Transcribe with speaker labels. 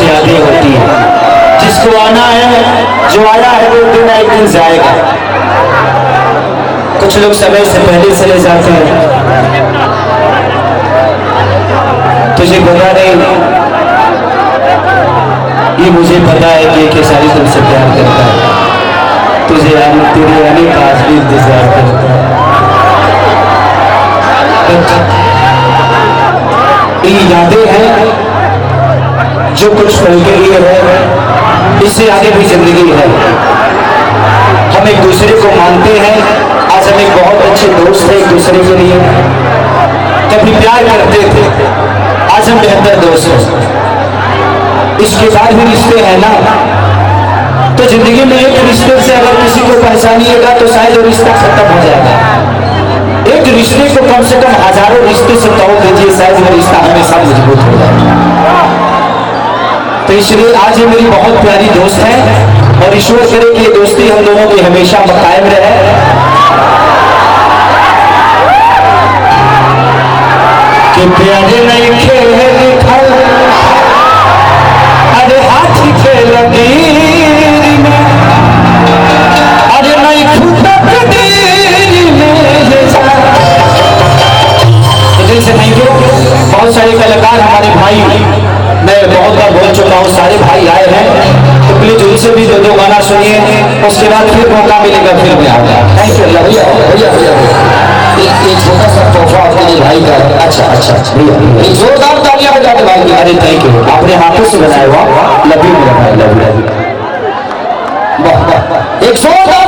Speaker 1: यादें होती हैं। जिसको आना है, जो आया है वो दिन एक दिन जाएगा। कुछ लोग समय से पहले चले जाते हैं, तुझे पता नहीं, ये मुझे पता है कि खेसारी तुमसे प्यार करता है, तुझे तेरे आने का आज भी इंतजार करता है। ये यादें हैं जो कुछ पल के लिए है, इससे आगे भी जिंदगी है। हम एक दूसरे को मानते हैं, आज हम एक बहुत अच्छे दोस्त हैं एक दूसरे के लिए, कभी प्यार करते थे, आज हम बेहतर दोस्त हैं। इसके बाद भी रिश्ते हैं ना, तो जिंदगी में एक रिश्ते से अगर किसी को पहचानिएगा तो शायद वो रिश्ता खत्म हो जाएगा। एक रिश्ते को कम से कम हजारों रिश्ते से तोड़ दीजिए, शायद वो रिश्ता हमेशा मजबूत हो जाए। तो इसलिए आज ये मेरी बहुत प्यारी दोस्त है और ईश्वर करे कि ये दोस्ती हम दोनों की हमेशा कायम रहे। कि प्यारे नहीं खेल लिखल, अरे हाथी के लकीर में, अरे नहीं फूटक देर में जा। तो दिल से थैंक यू। बहुत सारे कलाकार हमारे भाई, मैं बहुत बार बोल चुका हूँ, सारे भाई आए हैं, तो प्लीज उनसे भी दो दो गाना सुनिए, उसके बाद फिर मौका मिलेगा फिर मैं आऊँगा। थैंक यू भैया। एक छोटा सा तोहफा आपके भाई का। अच्छा अच्छा भैया, एक जोरदार तालियां बजा दे भाई। अरे थैंक यू, आपने हाथों से बनाया हुआ लव यू मेरा भाई, लव यू। वाह वाह, एक जोरदार